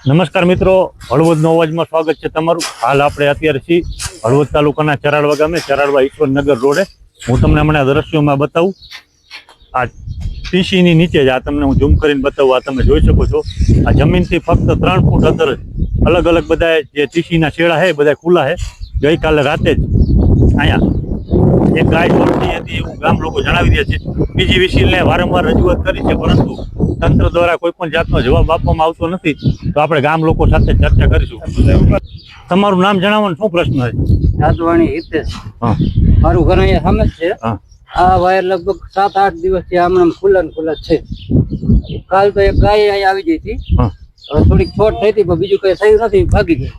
નમસ્કાર મિત્રો, હળવદનો અવાજમાં સ્વાગત છે તમારું। હાલ આપણે અત્યારે છીએ હળવદ તાલુકાના ચરાડવા ગામે, ચરાડવા ઈશ્વરનગર રોડે। હું તમને હમણાં દ્રશ્યોમાં બતાવું। આ ટીસીની નીચે જ આ તમને હું ઝૂમ કરીને બતાવું। આ તમે જોઈ શકો છો, આ જમીનથી ફક્ત 3 ફૂટ અંદર અલગ અલગ બધા જે ટીસીના છેડા છે બધા ખુલ્લા છે। ગઈકાલે રાતે જ અહીંયા એક ગાય ચોરતી હતી એવું ગામ લોકો જણાવી રહ્યા છે। પીજીવીસીએલને વારંવાર રજૂઆત કરી છે, પરંતુ તંત્ર દ્વારા કોઈ પણ જાતનો જવાબ આપવામાં આવતો નથી। તો આપણે ગામ લોકો સાથે ચર્ચા કરીશું। તમારું નામ જણાવવાનું શું પ્રશ્ન છે? સાધવાણી હિતેશ। હા, મારું ઘર અહીંયા સામે જ છે। હા, આ વાયર લગભગ 7-8 દિવસથી આમ ખુલ્લા ને ખુલ્લા જ છે। કાલ તો એક ગાય અહીંયા આવી ગઈ હતી, હા। થોડીક છોટ થઈ હતી, પણ બીજું કઈ થયું નથી, ભાગી ગઈ।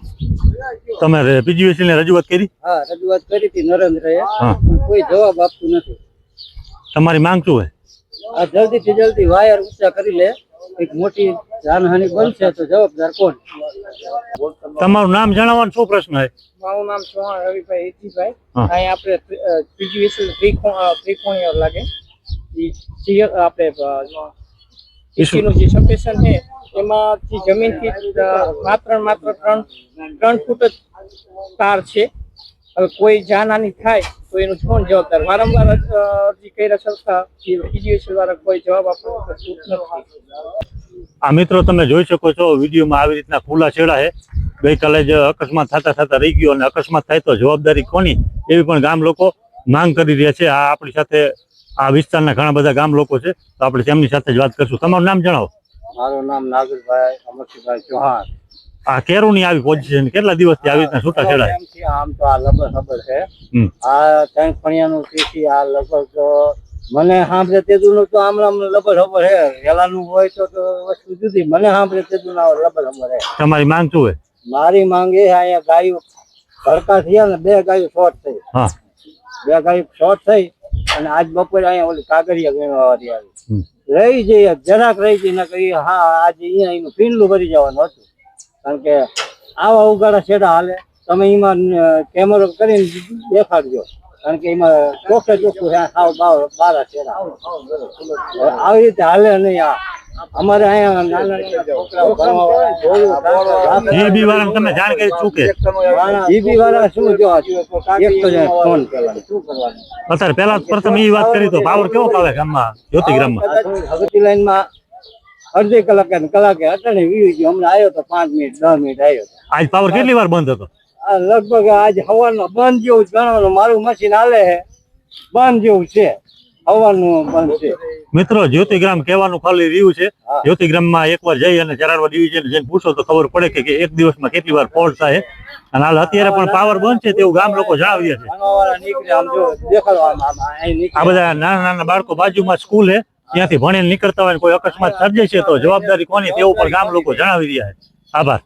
તમે પીજીવીસીએલને રજૂઆત કરી? હા, રજૂઆત કરી હતી નરેન્દ્રએ, હા। કોઈ જવાબ આપતું નથી। તમારી માંગ શું છે? આ જલ્દીથી જલ્દી વાયર ઊંચા કરી લે, એક મોટી જાનહાનિ બનશે તો જવાબદાર કોણ? તમારું નામ જણાવવાનું શું પ્રશ્ન છે? મારું નામ ચૌહાણ રવિભાઈ હિતીભાઈ। હા। અહીંયા આપણે પીજીવીસીએલ ત્રિકોણીય લાગે, આપણે ઈસીનું જે સબસ્ટેશન છે એમાંથી જમીનથી માત્ર 3 ફૂટ જ તાર છે। હવે કોઈ જાનહાનિ થાય તો એનું કોણ જવાબદાર? વારંવાર અરજી કર્યા છતાં પીજીવીસીએલ દ્વારા કોઈ જવાબ આપતો નથી। આ મિત્રો તમે જોઈ શકો છો વિડીયોમાં આવી રીતના ખુલ્લા છેડા છે। ગઈકાલે જ અકસ્માત થતા રહી ગયો, અને અકસ્માત થાય તો જવાબદારી કોની એવી પણ ગામ લોકો માંગ કરી રહ્યા છે। આ આપણી સાથે આ વિસ્તારના ઘણા બધા ગામ લોકો છે, તો આપણે તેમની સાથે જ વાત કરશું। તમારું નામ જણાવો। મારું નામ નાગરભાઈ અમરસિંહભાઈ ચૌહાણ। આ કેરુની આવી પોઝિશન કેટલા દિવસથી આવી રીતના છૂટા છેડા છે? આમ તો આ લગભગ ખબર છે, આ 3 ફણિયાનું કૃષિ આ લગભગ મને સાંભળે તેદું તો આમ લબર ખબર હે, વેલાનું હોય તો વસ્તુ જુદી, મને સાંભળે તેદું ના લબર ખબર હે। તમારી માંગ શું છે? મારી માંગ એ અહીંયા ગાયો ભડકા થયા ને, 2 ગાયો શોર્ટ થઈ। હા, 2 ગાયો શોર્ટ થઈ, અને આજ બપોરે અહીંયા ઓલી કાગરિયા ગણવાવાળી આવી રહી જઈએ, જરાક રહી જઈ ને કહી હા આજે અહીંયા એનું પીંડલું ભરી જવાનું હતું, કારણ કે આવા ઉગાડા છેડા હાલે। તમે એમાં કેમેરો કરીને દેખાડજો, કારણ કે એમાં ચોખ્ખું સાવ બારા છેડા આવી રીતે હાલે નહીં। આ અમારે અહીંયા નાના જીબી વાળાને તમે જાણ કરી શું કે? જીબી વાળા શું જો એક તો ફોન પેલા શું કરવાનું? અત્યારે પેલા પ્રથમ એ વાત કરી તો પાવર કેવો આવે ગામમાં, જ્યોતિગ્રામમાં? હગતી લાઈનમાં અડધી કલાકે અટાણે વીવી ગયો, હમણાં આવ્યો તો 5 મિનિટ 10 મિનિટ આવ્યો। આજ પાવર કેટલી વાર બંધ હતો? આ લગભગ આજ હવાનો બંધ જેવું જ ગણવાનું, મારું મશીન હાલે છે બંધ જેવું છે, હવાનું બંધ છે। મિત્રો, જ્યોતિગ્રામ કહેવાનું ખાલી રહ્યું છે। જ્યોતિગ્રામમાં એકવાર જઈ અને ચરાડવા ડિવિઝન જઈને પૂછો તો ખબર પડે કે એક દિવસમાં કેટલી વાર ફોલ્ટ થાય। અને હાલ અત્યારે પણ પાવર બંધ છે તેવું ગામ લોકો જણાવી રહ્યા છે। આ બધા નાના બાળકો બાજુમાં સ્કૂલ છે, ત્યાંથી ભણીને નીકળતા હોય કોઈ અકસ્માત સર્જે છે તો જવાબદારી કોની તેવું પણ ગામ લોકો જણાવી રહ્યા છે। આભાર।